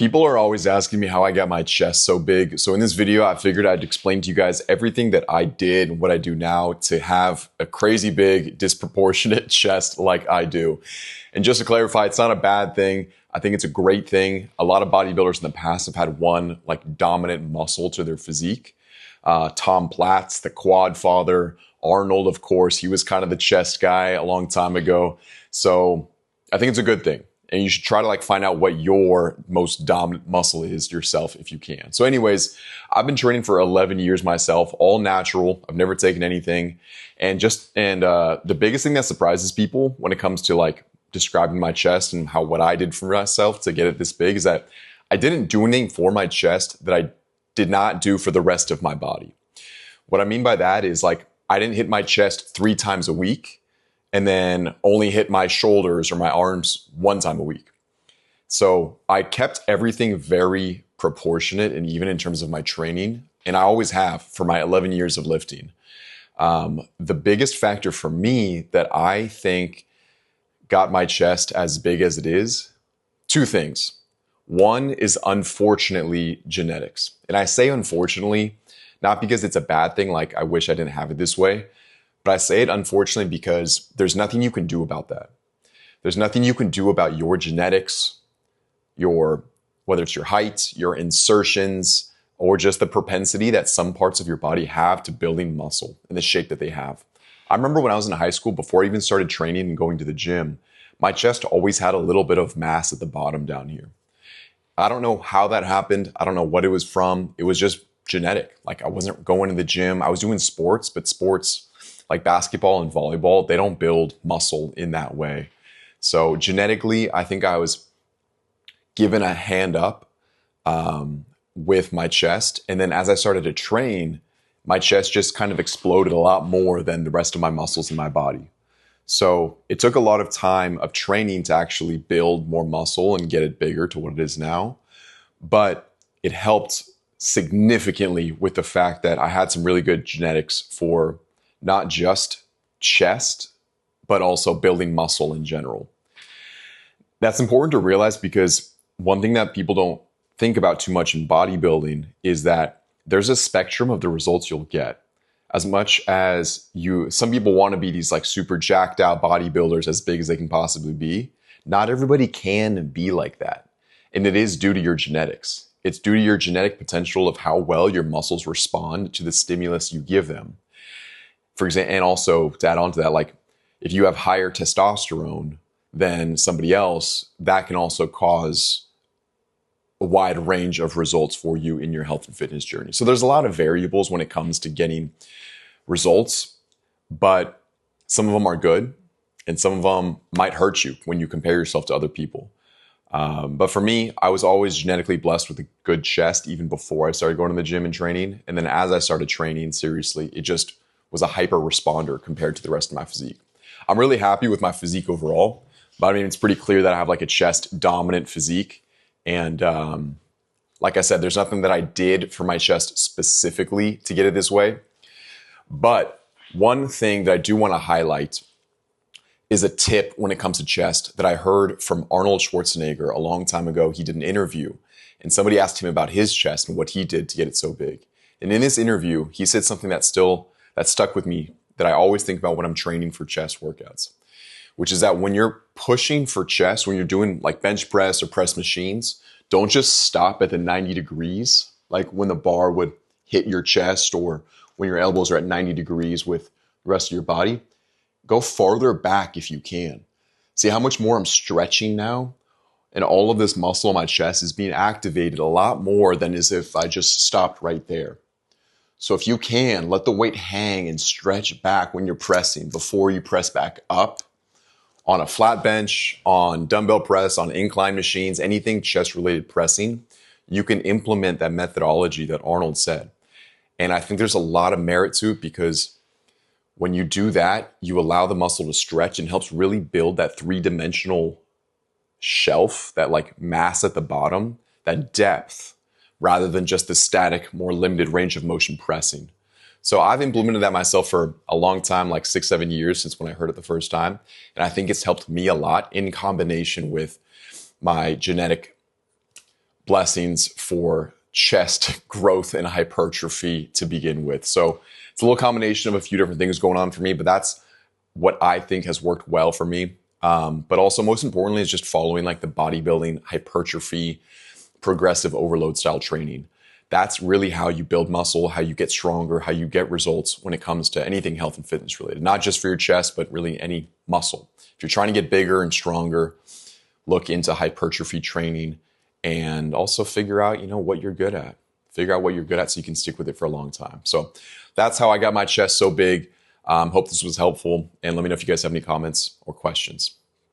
People are always asking me how I got my chest so big. So in this video, I figured I'd explain to you guys everything that I did and what I do now to have a crazy big, disproportionate chest like I do. And just to clarify, it's not a bad thing. I think it's a great thing. A lot of bodybuilders in the past have had one like dominant muscle to their physique. Tom Platz, the quad father, Arnold, of course, he was kind of the chest guy a long time ago. So I think it's a good thing. And you should try to find out what your most dominant muscle is yourself if you can. So anyways, I've been training for 11 years myself, all natural. I've never taken anything. And the biggest thing that surprises people when it comes to describing my chest and what I did for myself to get it this big is that I didn't do anything for my chest that I did not do for the rest of my body. What I mean by that is I didn't hit my chest 3 times a week and then only hit my shoulders or my arms 1 time a week. So I kept everything very proportionate and even in terms of my training. And I always have for my 11 years of lifting. The biggest factor for me that I think got my chest as big as it is, 2 things. One is unfortunately genetics. And I say unfortunately, not because it's a bad thing, I wish I didn't have it this way, but I say it unfortunately because there's nothing you can do about that. There's nothing you can do about your genetics, whether it's your height, your insertions, or just the propensity that some parts of your body have to building muscle in the shape that they have. I remember when I was in high school, before I even started training and going to the gym, my chest always had a little bit of mass at the bottom down here. I don't know how that happened. I don't know what it was from. It was just genetic. I wasn't going to the gym. I was doing sports, but sports like basketball and volleyball, they don't build muscle in that way. So genetically, I think I was given a hand up with my chest. And then as I started to train, my chest just kind of exploded a lot more than the rest of my muscles in my body. So it took a lot of time of training to actually build more muscle and get it bigger to what it is now. But it helped significantly with the fact that I had some really good genetics for not just chest, but also building muscle in general. That's important to realize because one thing that people don't think about too much in bodybuilding is that there's a spectrum of the results you'll get. As much as some people want to be these super jacked out bodybuilders as big as they can possibly be, not everybody can be like that. And it is due to your genetics. It's due to your genetic potential of how well your muscles respond to the stimulus you give them. For example, and also to add on to that, if you have higher testosterone than somebody else, that can also cause a wide range of results for you in your health and fitness journey. So there's a lot of variables when it comes to getting results, but some of them are good and some of them might hurt you when you compare yourself to other people. But for me, I was always genetically blessed with a good chest even before I started going to the gym and training. And then as I started training seriously, it just was a hyper responder compared to the rest of my physique. I'm really happy with my physique overall, but I mean, it's pretty clear that I have a chest dominant physique. And like I said, there's nothing that I did for my chest specifically to get it this way. But one thing that I do want to highlight is a tip when it comes to chest that I heard from Arnold Schwarzenegger a long time ago. He did an interview and somebody asked him about his chest and what he did to get it so big. And in this interview, he said something that stuck with me that I always think about when I'm training for chest workouts, which is that when you're pushing for chest, when you're doing bench press or press machines, don't just stop at the 90 degrees, like when the bar would hit your chest or when your elbows are at 90 degrees with the rest of your body. Go farther back if you can. See how much more I'm stretching now? And all of this muscle on my chest is being activated a lot more than as if I just stopped right there. So if you can, let the weight hang and stretch back when you're pressing before you press back up on a flat bench, on dumbbell press, on incline machines, anything chest-related pressing. You can implement that methodology that Arnold said. And I think there's a lot of merit to it because when you do that, you allow the muscle to stretch and helps really build that 3-dimensional shelf, that mass at the bottom, that depth, rather than just the static, more limited range of motion pressing. So I've implemented that myself for a long time, 6-7 years since when I heard it the first time. And I think it's helped me a lot in combination with my genetic blessings for chest growth and hypertrophy to begin with. So it's a little combination of a few different things going on for me, but that's what I think has worked well for me. But also most importantly is just following like the bodybuilding hypertrophy progressive overload style training. That's really how you build muscle, how you get stronger, how you get results when it comes to anything health and fitness related, not just for your chest, but really any muscle. If you're trying to get bigger and stronger, look into hypertrophy training and also figure out, what you're good at. Figure out what you're good at so you can stick with it for a long time. So that's how I got my chest so big. Hope this was helpful. And let me know if you guys have any comments or questions.